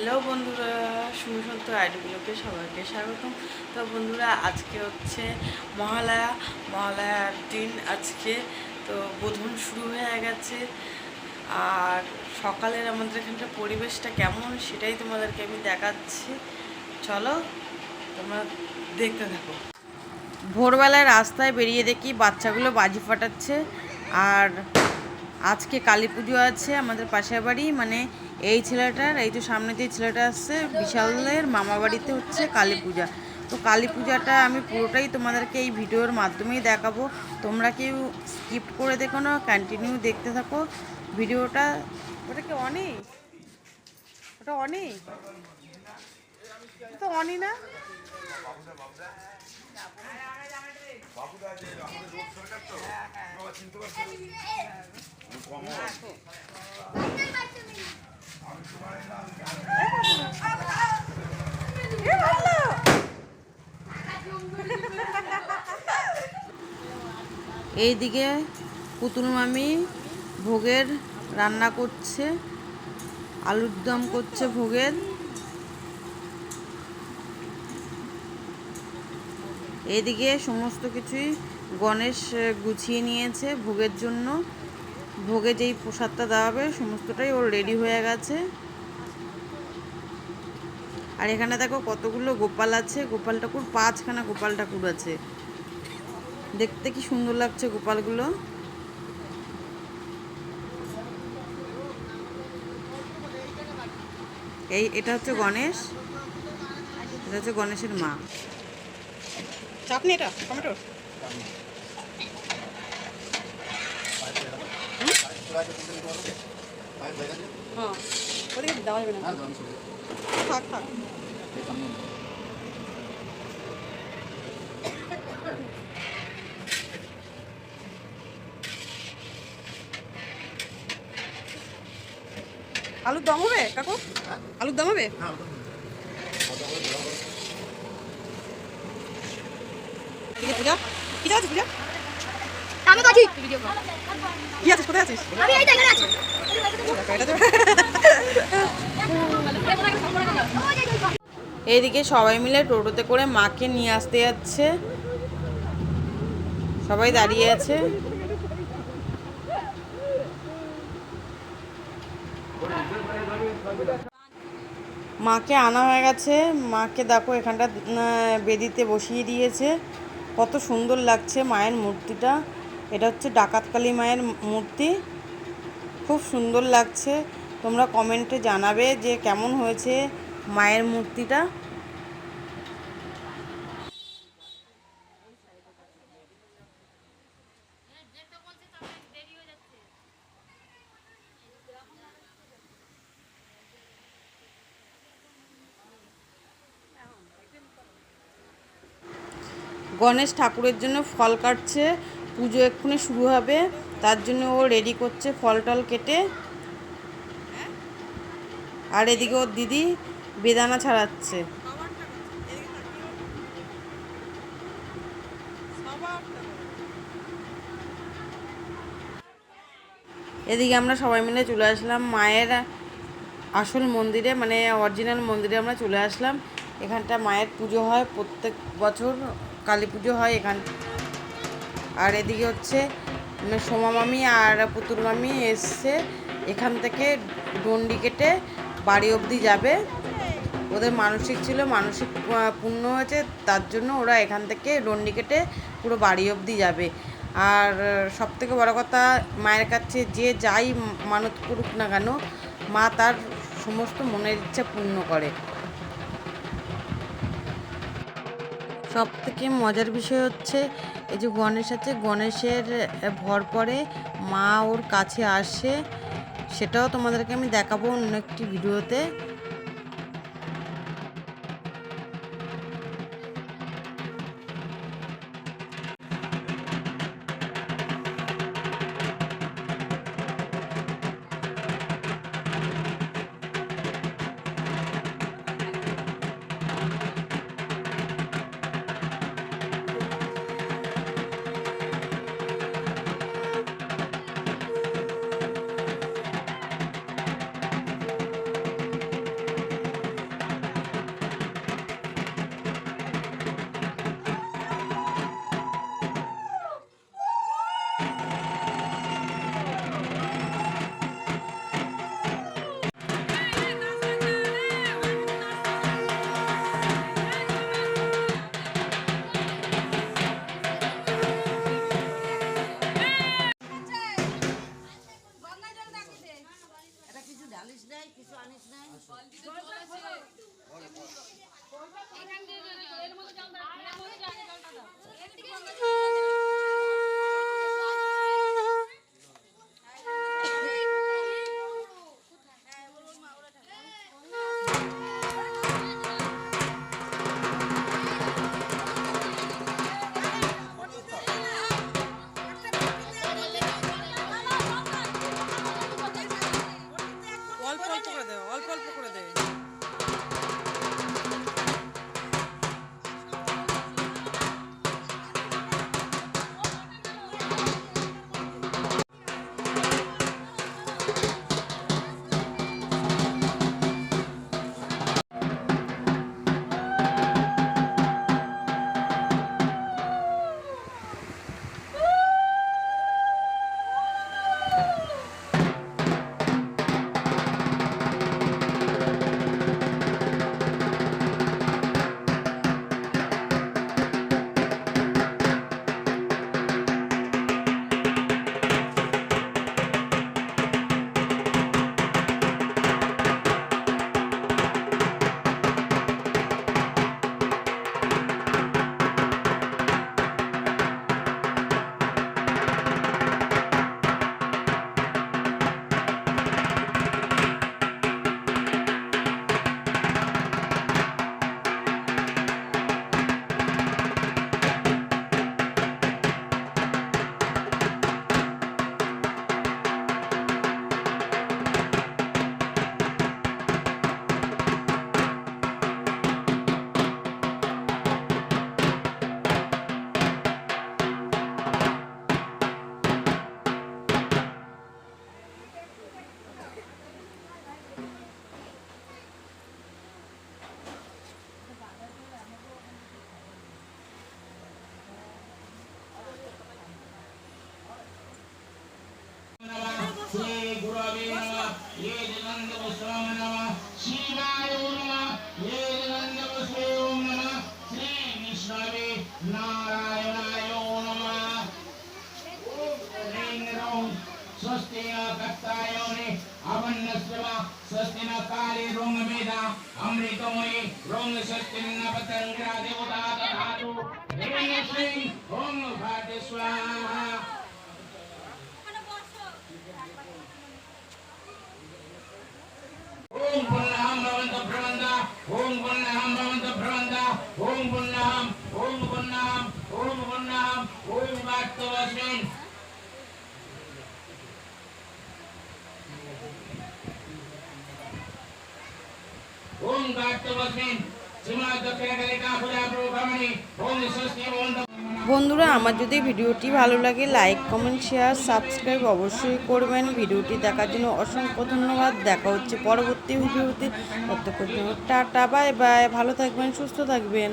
Hello বন্ধুরা, সুমিশন্ত আইডিগুলোকে সবাইকে স্বাগতম। তো বন্ধুরা, আজকে হচ্ছে মহালয়ার দিন আজকে। তো বোধন শুরু হয়ে গেছে, আর সকালের আমাদের এখানকার পরিবেশটা কেমন সেটাই তোমাদেরকে আমি দেখাচ্ছি। চলো তোমরা দেখতে থাকো। ভোরবেলায় রাস্তায় বেরিয়ে দেখি বাচ্চাগুলো বাজি ফাটাচ্ছে। আর আজকে কালী পুজো আছে আমাদের পাশের বাড়ি, মানে এই ছেলেটার, এই তো সামনে যে ছেলেটা আসছে বিশালের মামা বাড়িতে হচ্ছে কালী পূজা। তো কালী পূজাটা আমি পুরোটাই তোমাদেরকে এই ভিডিওর মাধ্যমেই দেখাবো। তোমরা কেউ স্কিপ করে দেখো না, কন্টিনিউ দেখতে থাকো ভিডিওটা। ওটা কি অনি? ওটা অনি? তো অনি না? এইদিকে পুতুল মামি ভোগের রান্না করছে, আলুর দম করছে ভোগের। এইদিকে সমস্ত কিছুই গণেশ গুছিয়ে নিয়েছে ভোগের জন্য। ভোগে যেই প্রসাদটা দেওয়া হবে সমস্তটাই ওর রেডি হয়ে গেছে। আর এখানে দেখো কতগুলো গোপাল আছে, গোপাল ঠাকুর 5খানা গোপাল ঠাকুর আছে। দেখতে কি সুন্দর লাগছে গোপালগুলো। এটা হচ্ছে গণেশ, এটা হচ্ছে গণেশের মা। চাটনি, এটা টমেটো। হ্যাঁ, ওদিকে দেওয়া যাবে না, থাক থাক। আলুর দম হবে কাকু? আলুর দম হবে? পূজা কি যাচ্ছিস? পূজা আমি করছি কি আছিস? কোথায় আছিস? আমি এই তো এখানে আছি। এইদিকে সবাই মিলে টোটোতে করে মাকে নিয়ে আসতে যাচ্ছে, সবাই দাঁড়িয়ে আছে। মাকে আনা হয়ে গেছে। মাকে দেখো এখানটা বেদিতে বসিয়ে দিয়েছে। কত সুন্দর লাগছে মায়ের মূর্তিটা। এটা হচ্ছে ডাকাতকালী মায়ের মূর্তি, খুব সুন্দর লাগছে। তোমরা কমেন্টে জানাবে যে কেমন হয়েছে মায়ের মূর্তিটা। গণেশ ঠাকুরের জন্য ফল কাটছে, পুজো এক্ষুনি শুরু হবে, তার জন্য ও রেডি করছে ফল টল কেটে। আর এদিকে ওর দিদি বেদানা ছাড়াচ্ছে। এদিকে আমরা সবাই মিলে চলে আসলাম মায়ের আসল মন্দিরে, মানে অরিজিনাল মন্দিরে আমরা চলে আসলাম। এখানটা মায়ের পুজো হয় প্রত্যেক বছর, কালী পুজো হয় এখান। আর এদিকে হচ্ছে সোমা মামি আর পুতুল মামি এসছে, এখান থেকে ডন্ডি কেটে বাড়ি অবধি যাবে। ওদের মানসিক ছিল, মানসিক পূর্ণ হয়েছে, তার জন্য ওরা এখান থেকে ডন্ডি কেটে পুরো বাড়ি অবধি যাবে। আর সবথেকে বড় কথা, মায়ের কাছে যে যাই মানত করুক না কেন, মা তার সমস্ত মনের ইচ্ছা পূর্ণ করে। সব থেকে মজার বিষয় হচ্ছে এই যে গণেশ আছে, গণেশের ভর পরে মা ওর কাছে আসে, সেটাও তোমাদেরকে আমি দেখাবো অন্য একটি ভিডিওতে। अमृतमयी रोंग स्वस्तिन्न पतंगा देवता दधातु ह्रीं श्रीं ओम भाटे स्वाहा ओम पुण्यहं भवन्तु भ्रवन्ता ओम पुण्यहं भवन्तु भ्रवन्ता ओम पुण्यहं ओम पुण्यहं ओम पुण्यहं ओम वास्तवस्मिन् ओम वास्तवस्मिन् श्रीमद् दक्षिणकालिका पूजा प्रभुभमणि ओम स्वस्ति ओम বন্ধুরা, আমার যদি ভিডিওটি ভালো লাগে লাইক কমেন্ট শেয়ার সাবস্ক্রাইব অবশ্যই করবেন। ভিডিওটি দেখার জন্য অসংখ্য ধন্যবাদ। দেখা হচ্ছে পরবর্তী ভিডিওতে। ততক্ষণ টাটা, বাই বাই, ভালো থাকবেন, সুস্থ থাকবেন।